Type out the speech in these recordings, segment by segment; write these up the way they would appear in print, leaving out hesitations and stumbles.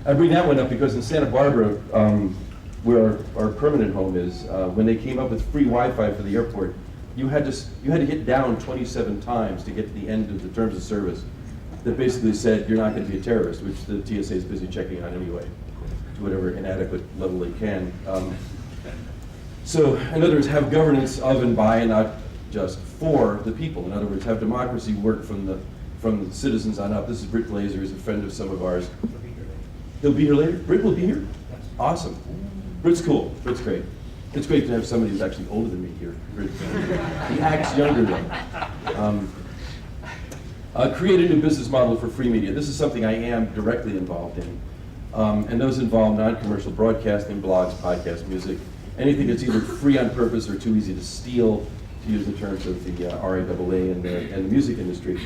I bring that one up because in Santa Barbara, where our permanent home is, when they came up with free Wi-Fi for the airport, you had to hit down 27 times to get to the end of the terms of service that basically said you're not going to be a terrorist, which the TSA is busy checking on anyway, to whatever inadequate level they can. So, in other words, have governance of and by and not just for the people. In other words, have democracy work from the citizens on up. This is Britt Glazer, who's a friend of some of ours. He'll be here later? Britt will be here? Awesome. Britt's cool. Britt's great. It's great to have somebody who's actually older than me here. He acts younger though. Create a new business model for free media. This is something I am directly involved in. And those involve non-commercial broadcasting, blogs, podcasts, music, anything that's either free on purpose or too easy to steal, to use the terms of the RIAA and the music industry.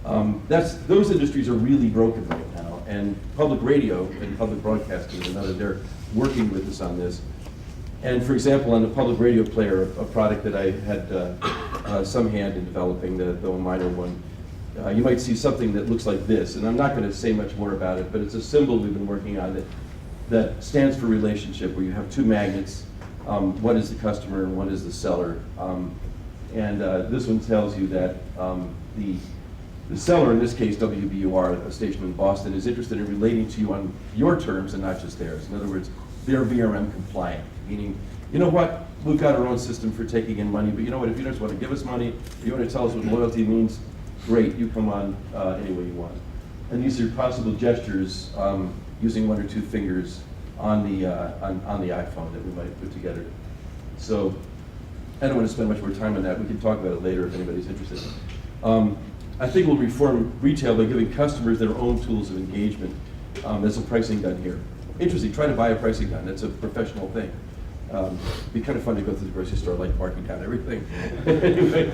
Those industries are really broken right now, and public radio and public broadcasting is another. They're working with us on this. And for example, on the public radio player, a product that I had some hand in developing, though a minor one, you might see something that looks like this, and I'm not going to say much more about it, but it's a symbol we've been working on that stands for relationship, where you have two magnets. One is the customer and one is the seller. And this one tells you that the seller, in this case WBUR, a station in Boston, is interested in relating to you on your terms and not just theirs. In other words, they're VRM compliant, meaning, you know what, we've got our own system for taking in money, but you know what, if you just want to give us money, if you want to tell us what loyalty means, great, you come on any way you want. And these are possible gestures using one or two fingers on the iPhone that we might put together. So I don't want to spend much more time on that. We can talk about it later if anybody's interested. I think we'll reform retail by giving customers their own tools of engagement. There's a pricing gun here. Interesting, try to buy a pricing gun. That's a professional thing. It'd be kind of fun to go through the grocery store, like marking down everything. Anyway,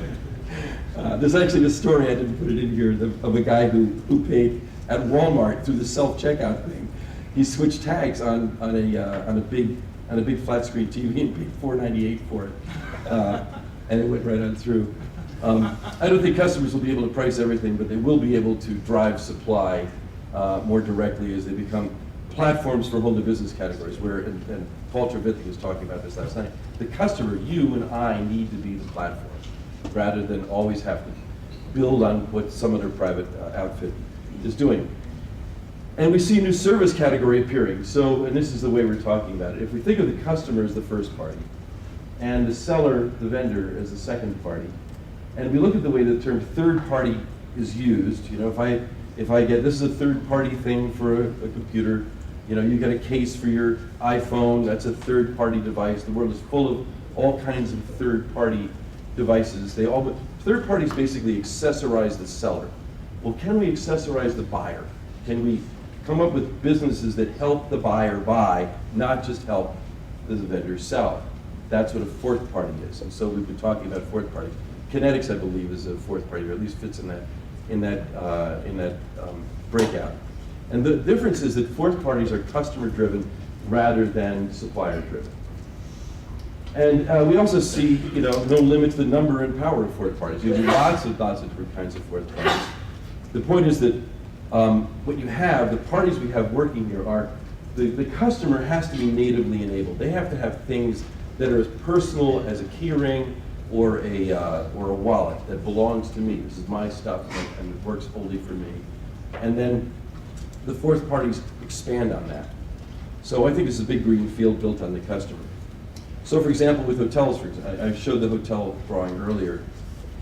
there's actually this story, I didn't put it in here, of a guy who paid at Walmart through the self-checkout thing. He switched tags on a big flat screen TV and paid $4.98 for it, and it went right on through. I don't think customers will be able to price everything, but they will be able to drive supply more directly as they become platforms for whole new business categories, where, and Paul Trevithick was talking about this last night, the customer, you and I, need to be the platform, rather than always have to build on what some other private outfit is doing. And we see a new service category appearing. So, and this is the way we're talking about it. If we think of the customer as the first party, and the seller, the vendor, as the second party, and we look at the way the term third party is used, you know, if I get, this is a third party thing for a computer, you know, you get a case for your iPhone, that's a third party device. The world is full of all kinds of third party devices. Third parties basically accessorize the seller. Well, can we accessorize the buyer? Can we come up with businesses that help the buyer buy, not just help the vendor sell? That's what a fourth party is. And so we've been talking about fourth parties. Kynetx, I believe, is a fourth party, or at least fits in that breakout. And the difference is that fourth parties are customer-driven rather than supplier-driven. And we also see, you know, no limit to the number and power of fourth parties. You have lots of different kinds of fourth parties. The point is that what you have, the parties we have working here are, the customer has to be natively enabled. They have to have things that are as personal as a key ring or a wallet that belongs to me. This is my stuff and it works only for me. And then the fourth parties expand on that. So I think it's a big green field built on the customer. So for example, with hotels, I showed the hotel drawing earlier.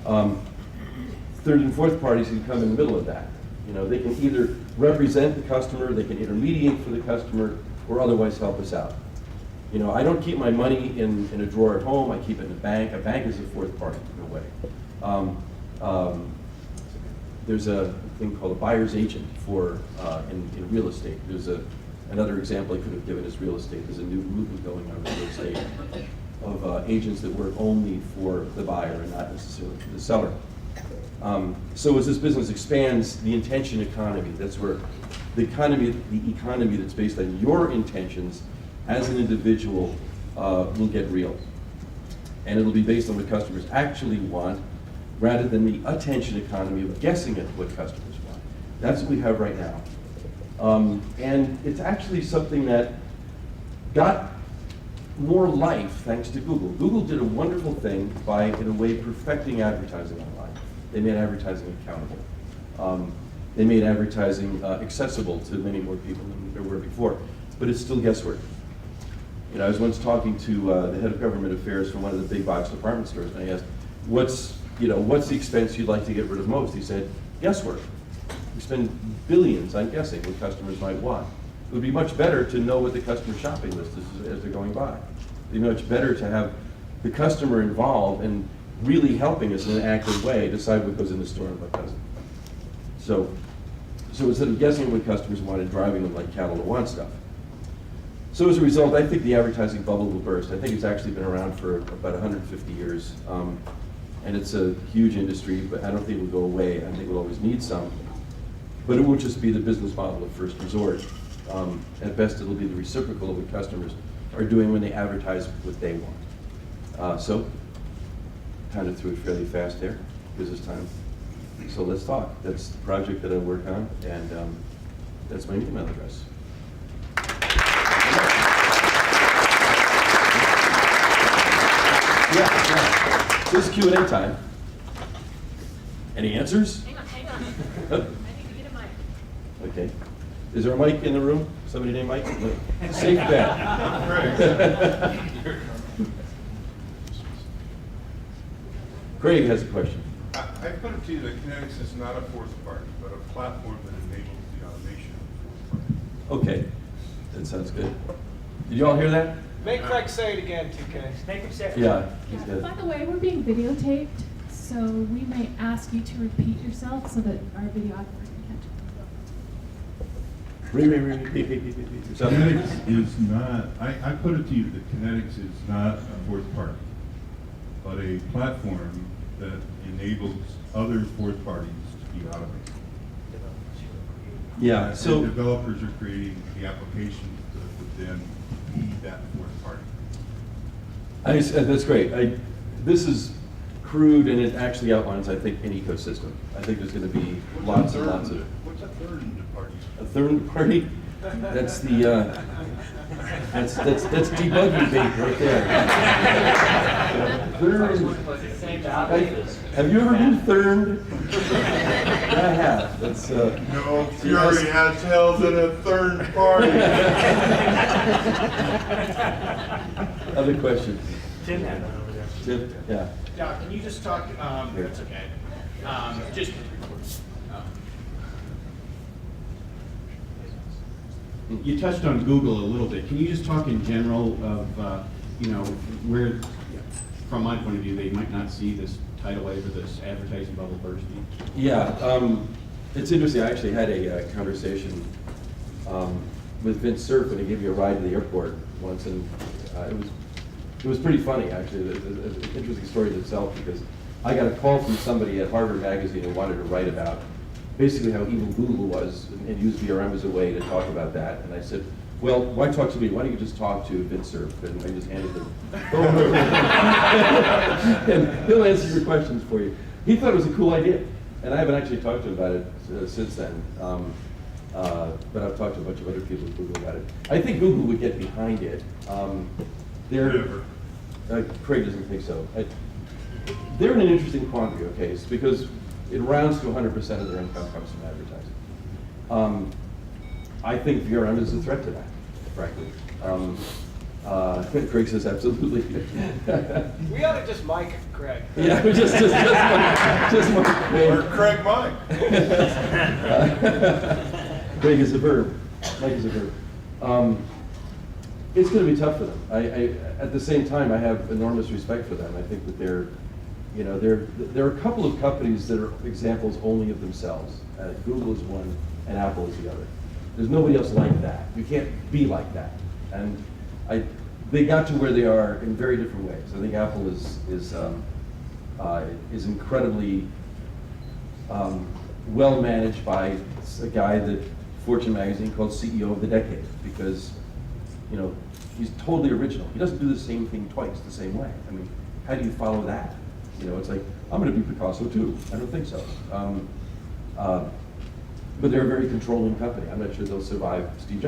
Third and fourth parties can come in the middle of that. You know, they can either represent the customer, they can intermediate for the customer, or otherwise help us out. You know, I don't keep my money in a drawer at home, I keep it in a bank. A bank is a fourth party in a way. There's a thing called a buyer's agent for in real estate. There's another example I could have given is real estate. There's a new movement going on in real estate of agents that work only for the buyer and not necessarily for the seller. So as this business expands, the intention economy, that's where the economy that's based on your intentions as an individual will get real. And it'll be based on what customers actually want rather than the attention economy of guessing at what customers want. That's what we have right now. And it's actually something that got more life thanks to Google. Google did a wonderful thing by, in a way, perfecting advertising online. They made advertising accountable. They made advertising accessible to many more people than there were before, but it's still guesswork. You know, I was once talking to the head of government affairs from one of the big box department stores, and I asked, what's the expense you'd like to get rid of most? He said, guesswork. We spend billions on guessing what customers might want. It would be much better to know what the customer shopping list is as they're going by. It'd be much better to have the customer involved and really helping us in an active way decide what goes in the store and what doesn't. So instead of guessing what customers want and driving them like cattle to want stuff. So as a result, I think the advertising bubble will burst. I think it's actually been around for about 150 years. And it's a huge industry, but I don't think it will go away. I think we'll always need some. But it won't just be the business model of first resort. At best, it'll be the reciprocal of what customers are doing when they advertise what they want. So, kind of threw it fairly fast there, gives us time. So let's talk. That's the project that I work on, and that's my email address. Yeah. This is Q&A time. Any answers? Hang on. I need to get a mic. Okay. Is there a mic in the room? Somebody named Mike? No. Safe bet. Craig has a question. I put it to you that Kynetx is not a fourth party, but a platform that enables the automation of fourth party. Okay. That sounds good. Did you all hear that? Make Craig say it again, 2K. Make him say it. Yeah, he's good. By the way, we're being videotaped, so we may ask you to repeat yourself so that our videographer can catch it. Repeat yourself. Kynetx is not, I put it to you that Kynetx is not a fourth party, but a platform that enables other fourth parties to be automated. Yeah, And so developers are creating the applications that would then be that fourth party. that's great. This is crude, and it actually outlines, I think, an ecosystem. I think there's going to be lots and lots of. What's a third party? A third party? That's the that's debugging bait right there. Third. Have you ever been third? I have. That's No, Fury has tails in a third party. Other questions? Tim had one over there. Tim? Yeah. Yeah, can you just talk, that's okay. Just, you touched on Google a little bit. Can you just talk in general of, where, from my point of view, they might not see this tidal wave or this advertising bubble bursting? Yeah. It's interesting. I actually had a conversation with Vince Cerf when he gave me a ride to the airport once, and it was pretty funny, actually. It's an interesting story in itself, because I got a call from somebody at Harvard Magazine who wanted to write about basically how evil Google was and use VRM as a way to talk about that. And I said, well, why talk to me? Why don't you just talk to Vince Cerf? And I just handed him over. And he'll answer your questions for you. He thought it was a cool idea. And I haven't actually talked to him about it since then. But I've talked to a bunch of other people at Google about it. I think Google would get behind it. Never. Craig doesn't think so. They're in an interesting quandary, okay? It's because it rounds to 100% of their income comes from advertising. I think VRM is a threat to that, frankly. Craig says absolutely. We ought to just mic Craig. Yeah, just Mike Craig. Or Craig Mike. Craig is a verb. Mike is a verb. It's going to be tough for them. At the same time, I have enormous respect for them. I think that there are a couple of companies that are examples only of themselves. Google is one, and Apple is the other. There's nobody else like that. You can't be like that. And they got to where they are in very different ways. I think Apple is incredibly well managed by a guy that Fortune magazine called CEO of the Decade, because he's totally original. He doesn't do the same thing twice the same way. I mean, how do you follow that? It's like, I'm going to be Picasso too. I don't think so. But they're a very controlling company. I'm not sure they'll survive Steve Jobs.